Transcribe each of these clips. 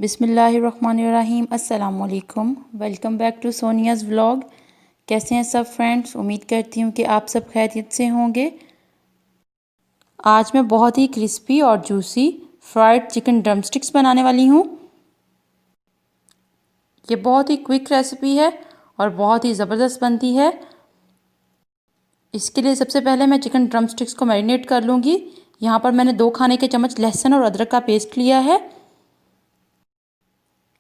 बिस्मिल्लाहिर्रहमानिर्रहीम। अस्सलाम वालेकुम। Welcome back to Sonia's vlog. कैसे हैं सब फ्रेंड्स? उम्मीद करती हूँ कि आप सब खैरियत से होंगे। आज मैं बहुत ही क्रिस्पी और जूसी फ्राइड चिकन ड्रमस्टिक्स बनाने वाली हूँ। ये बहुत ही क्विक रेसिपी है और बहुत ही ज़बरदस्त बनती है। इसके लिए सबसे पहले मैं चिकन ड्रमस्टिक्स को मैरिनेट कर लूँगी। यहाँ पर मैंने 2 खाने के चम्मच लहसुन और अदरक का पेस्ट लिया है।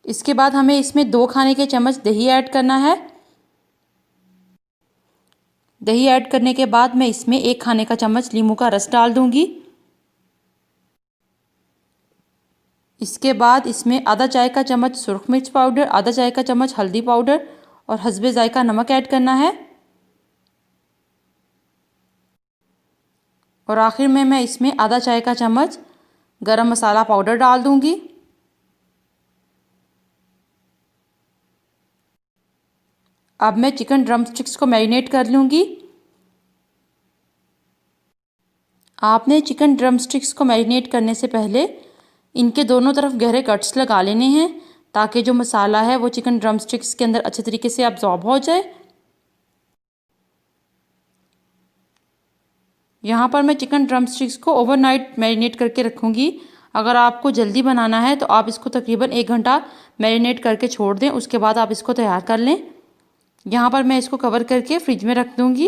इसके बाद हमें इसमें 2 खाने के चम्मच दही ऐड करना है। दही ऐड करने के बाद मैं इसमें 1 खाने का चम्मच नींबू का रस डाल दूंगी। इसके बाद इसमें आधा चाय का चम्मच सुरख मिर्च पाउडर, आधा चाय का चम्मच हल्दी पाउडर और हस्बे जायका नमक ऐड करना है। और आखिर में मैं इसमें आधा चाय का चम्मच गरम मसाला पाउडर डाल दूंगी। अब मैं चिकन ड्रमस्टिक्स को मैरिनेट कर लूँगी। आपने चिकन ड्रमस्टिक्स को मैरिनेट करने से पहले इनके दोनों तरफ गहरे कट्स लगा लेने हैं ताकि जो मसाला है वो चिकन ड्रमस्टिक्स के अंदर अच्छे तरीके से अब्जॉर्ब हो जाए। यहाँ पर मैं चिकन ड्रमस्टिक्स को ओवरनाइट मैरिनेट करके रखूँगी। अगर आपको जल्दी बनाना है तो आप इसको तकरीबन 1 घंटा मैरिनेट करके छोड़ दें, उसके बाद आप इसको तैयार कर लें। यहाँ पर मैं इसको कवर करके फ्रिज में रख दूँगी।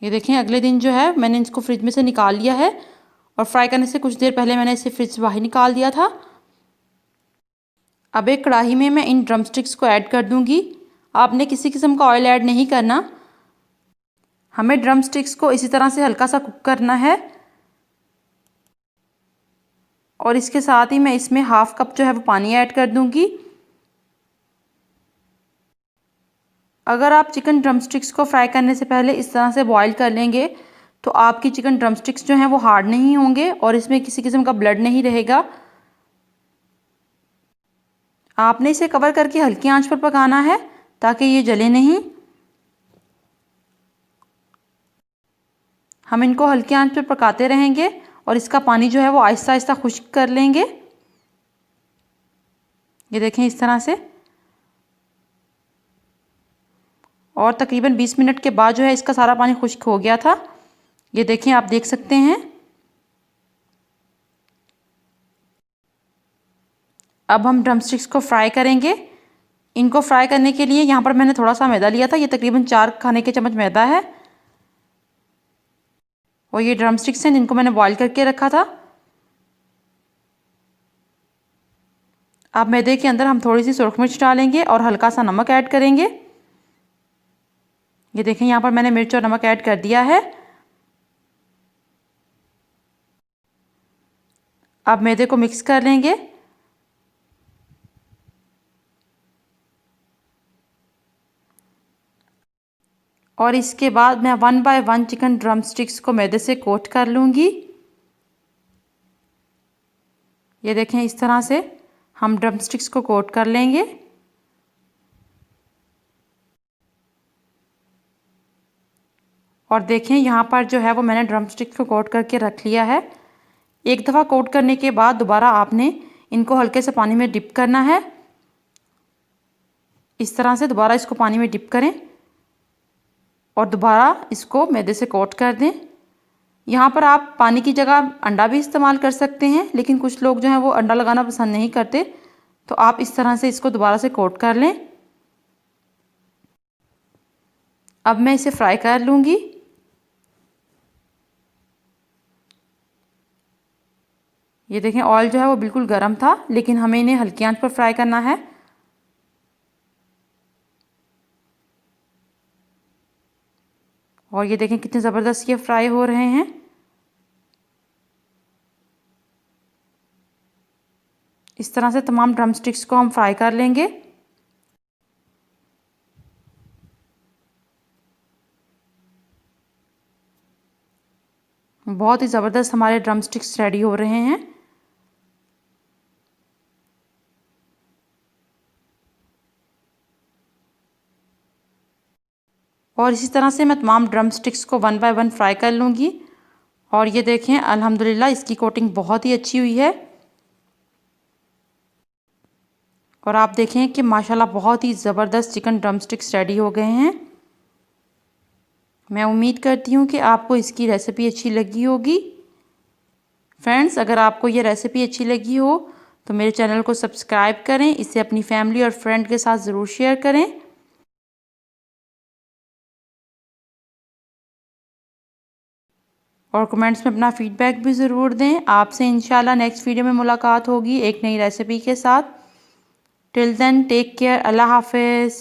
ये देखें, अगले दिन जो है मैंने इसको फ्रिज में से निकाल लिया है और फ्राई करने से कुछ देर पहले मैंने इसे फ्रिज से बाहर निकाल दिया था। अब एक कढ़ाई में मैं इन ड्रमस्टिक्स को ऐड कर दूँगी। आपने किसी किस्म का ऑयल ऐड नहीं करना। हमें ड्रमस्टिक्स को इसी तरह से हल्का सा कुक करना है। और इसके साथ ही मैं इसमें हाफ कप जो है वो पानी ऐड कर दूँगी। अगर आप चिकन ड्रमस्टिक्स को फ्राई करने से पहले इस तरह से बॉईल कर लेंगे तो आपकी चिकन ड्रमस्टिक्स जो हैं वो हार्ड नहीं होंगे और इसमें किसी किस्म का ब्लड नहीं रहेगा। आपने इसे कवर करके हल्की आंच पर पकाना है ताकि ये जले नहीं। हम इनको हल्की आंच पर पकाते रहेंगे और इसका पानी जो है वो आहिस्ता आहिस्ता खुश्क कर लेंगे। ये देखें, इस तरह से। और तकरीबन 20 मिनट के बाद जो है इसका सारा पानी खुश्क हो गया था। ये देखें, आप देख सकते हैं। अब हम ड्रमस्टिक्स को फ्राई करेंगे। इनको फ्राई करने के लिए यहाँ पर मैंने थोड़ा सा मैदा लिया था। ये तकरीबन 4 खाने के चम्मच मैदा है। और ये ड्रमस्टिक्स हैं जिनको मैंने बॉईल करके रखा था। अब मैदे के अंदर हम थोड़ी सी सुरख मिर्च डालेंगे और हल्का सा नमक ऐड करेंगे। ये देखें, यहाँ पर मैंने मिर्च और नमक ऐड कर दिया है। अब मैदे को मिक्स कर लेंगे। और इसके बाद मैं 1 बाय 1 चिकन ड्रमस्टिक्स को मैदे से कोट कर लूँगी। ये देखें, इस तरह से हम ड्रमस्टिक्स को कोट कर लेंगे। और देखें, यहाँ पर जो है वो मैंने ड्रमस्टिक्स को कोट करके रख लिया है। एक दफ़ा कोट करने के बाद दोबारा आपने इनको हल्के से पानी में डिप करना है। इस तरह से दोबारा इसको पानी में डिप करें और दोबारा इसको मैदे से कोट कर दें। यहाँ पर आप पानी की जगह अंडा भी इस्तेमाल कर सकते हैं, लेकिन कुछ लोग जो हैं वो अंडा लगाना पसंद नहीं करते, तो आप इस तरह से इसको दोबारा से कोट कर लें। अब मैं इसे फ्राई कर लूँगी। ये देखें, ऑयल जो है वो बिल्कुल गर्म था, लेकिन हमें इन्हें हल्की आंच पर फ्राई करना है। और ये देखें कितने ज़बरदस्त ये फ्राई हो रहे हैं। इस तरह से तमाम ड्रमस्टिक्स को हम फ्राई कर लेंगे। बहुत ही ज़बरदस्त हमारे ड्रमस्टिक्स रेडी हो रहे हैं। और इसी तरह से मैं तमाम ड्रमस्टिक्स को 1 बाय 1 फ्राई कर लूँगी। और ये देखें, अल्हम्दुलिल्लाह इसकी कोटिंग बहुत ही अच्छी हुई है। और आप देखें कि माशाल्लाह बहुत ही ज़बरदस्त चिकन ड्रमस्टिक्स रेडी हो गए हैं। मैं उम्मीद करती हूँ कि आपको इसकी रेसिपी अच्छी लगी होगी। फ्रेंड्स, अगर आपको ये रेसिपी अच्छी लगी हो तो मेरे चैनल को सब्सक्राइब करें, इसे अपनी फैमिली और फ्रेंड के साथ ज़रूर शेयर करें। और कमेंट्स में अपना फीडबैक भी ज़रूर दें। आपसे इंशाल्लाह नेक्स्ट वीडियो में मुलाकात होगी एक नई रेसिपी के साथ। टिल देन टेक केयर, अल्लाह हाफिज़।